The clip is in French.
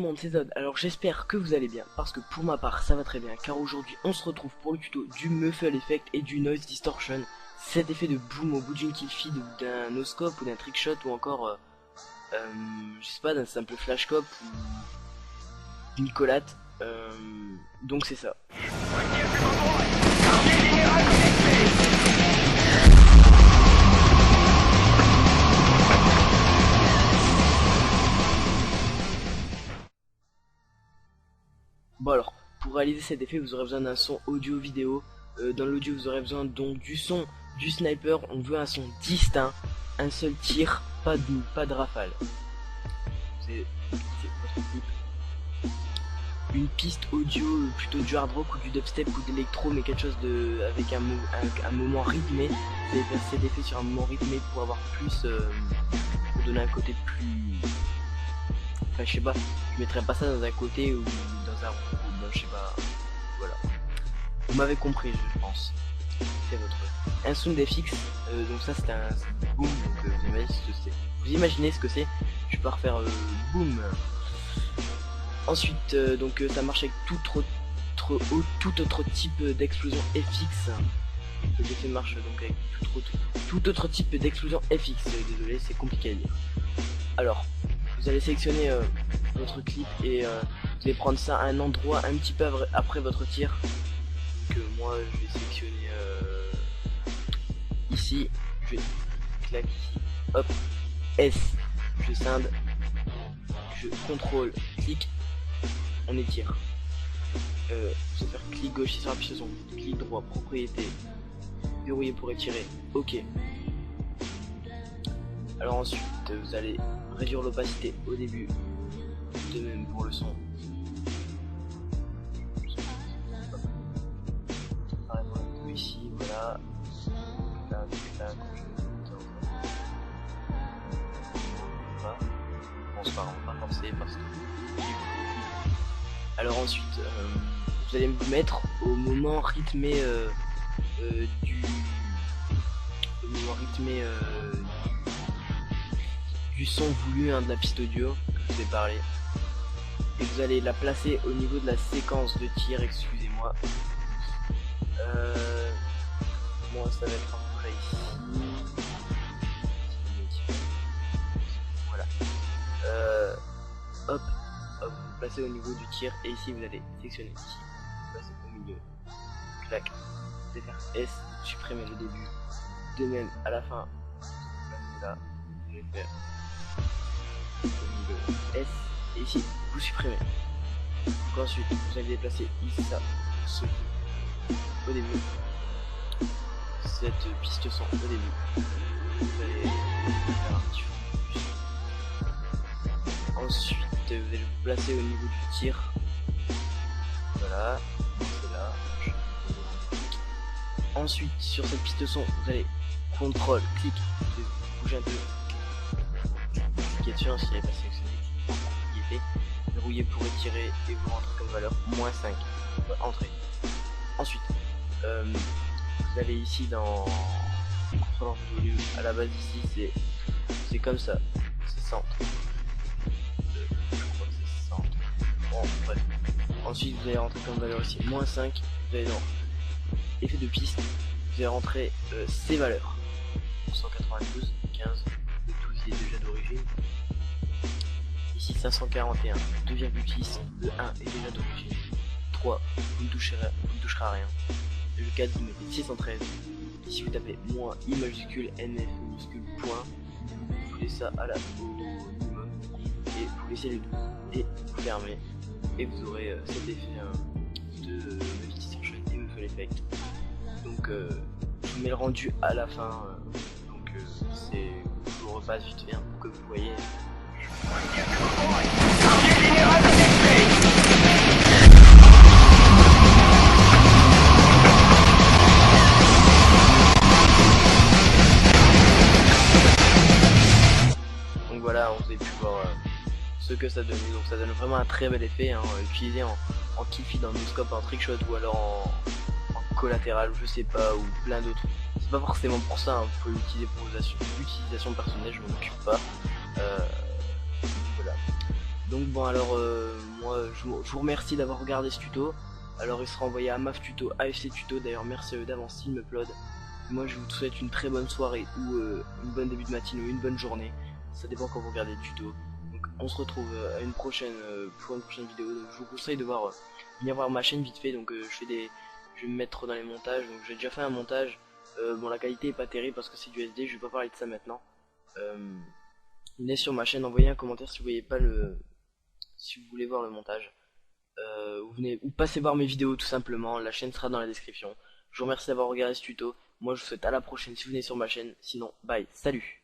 monde, c'est Zod. Alors j'espère que vous allez bien, parce que pour ma part ça va très bien, car aujourd'hui on se retrouve pour le tuto du Muffle Effect et du Noise Distortion. Cet effet de boom au bout d'une kill feed ou d'un no-scope ou d'un trickshot ou encore, je sais pas, d'un simple flashcope ou d'une collate. Donc c'est ça. Bon alors, pour réaliser cet effet, vous aurez besoin d'un son audio-vidéo. Dans l'audio, vous aurez besoin donc du son du sniper. On veut un son distinct, un seul tir, pas de rafale. C'est votre clip. Une piste audio, plutôt du hard rock ou du dubstep ou d'électro, mais quelque chose de avec un moment rythmé. Vous allez faire cet effet sur un moment rythmé pour avoir plus, pour donner un côté plus. Enfin, je sais pas, je mettrais pas ça dans un côté ou dans un je sais pas, voilà. Vous m'avez compris, je pense. C'est votre. Un sound FX, donc ça c'est un boom, donc vous imaginez ce que c'est. Je peux refaire boom. Ensuite, donc ça marche avec tout autre type d'explosion FX. L'effet marche donc avec tout autre type d'explosion FX. Désolé, c'est compliqué à dire. Alors, vous allez sélectionner votre clip et vous allez prendre ça à un endroit un petit peu après votre tir. Donc moi je vais sélectionner ici, je claque ici, hop, S, je scinde, je contrôle, clic, on étire. Vous allez faire clic gauche sur la fiche de son, clic droit, propriété, verrouiller pour étirer, ok. Alors ensuite vous allez réduire l'opacité au début, de même pour le son. Ici, voilà. Là, bon, c'est pas grave, on va pas forcer parce que. Alors ensuite, vous allez vous mettre au moment rythmé du son voulu, de la piste audio que je vous ai parlé. Et vous allez la placer au niveau de la séquence de tir, excusez-moi. Moi ça va être après ici. Voilà. Hop, vous placez au niveau du tir et ici vous allez sélectionner ici, vous placez au milieu. Clac. Vous allez faire S, supprimer le début. De même à la fin, vous placez là, vous allez faire au milieu S et ici vous supprimez. Donc ensuite vous allez déplacer ici ça, ce au début, cette piste son au début, vous allez faire un petit focus. Ensuite vous allez vous placer au niveau du tir, voilà, c'est là. Ensuite sur cette piste son vous allez contrôle, clic, vous bougez un peu, cliquez dessus si vous n'avez pas sélectionné, cliquez, verrouillez pour étirer et vous rentrez comme valeur -5, entrée. Ensuite, vous allez ici dans contrôle de volume. À la base ici c'est comme ça, c'est centre. Je crois que c'est centre. Bon, bref. Ensuite vous allez rentrer comme valeur ici -5. Vous allez dans effet de piste. Vous allez rentrer ces valeurs. 192, 15, le 12 il est déjà d'origine. Ici 541, 2,6, le 1 est déjà d'origine. 3, vous ne toucherez à rien. Le 4, vous mettez 613. Ici vous tapez -i majuscule, nf minuscule, point. Vous laissez ça à la au minimum. Et vous laissez les 12. Et vous fermez. Et vous aurez cet effet de Distortion et Muffle Effect. Donc je vous mets le rendu à la fin. Donc je vous repasse vite fait pour que vous voyez. Donc voilà, vous avez pu voir ce que ça donne. Donc ça donne vraiment un très bel effet, utilisé en kill feed, en no-scope, en trickshot ou alors en collatéral, ou je sais pas, ou plein d'autres. C'est pas forcément pour ça, vous pouvez l'utiliser pour vos utilisations personnelles, je m'en occupe pas. Voilà. Donc bon alors moi je vous remercie d'avoir regardé ce tuto. Alors il sera envoyé à MAF Tuto, AFC Tuto, d'ailleurs merci à eux d'avance s'ils me upload. Moi je vous souhaite une très bonne soirée ou une bonne début de matinée ou une bonne journée. Ça dépend quand vous regardez le tuto. Donc on se retrouve à une prochaine pour une prochaine vidéo. Donc je vous conseille de voir venir voir ma chaîne vite fait. Donc je vais me mettre dans les montages. Donc j'ai déjà fait un montage. Bon la qualité est pas terrible parce que c'est du SD, je vais pas parler de ça maintenant. Venez sur ma chaîne, envoyez un commentaire si vous voyez pas le si vous voulez voir le montage. Ou passez voir mes vidéos tout simplement, la chaîne sera dans la description. Je vous remercie d'avoir regardé ce tuto. Moi je vous souhaite à la prochaine si vous venez sur ma chaîne. Sinon, bye, salut.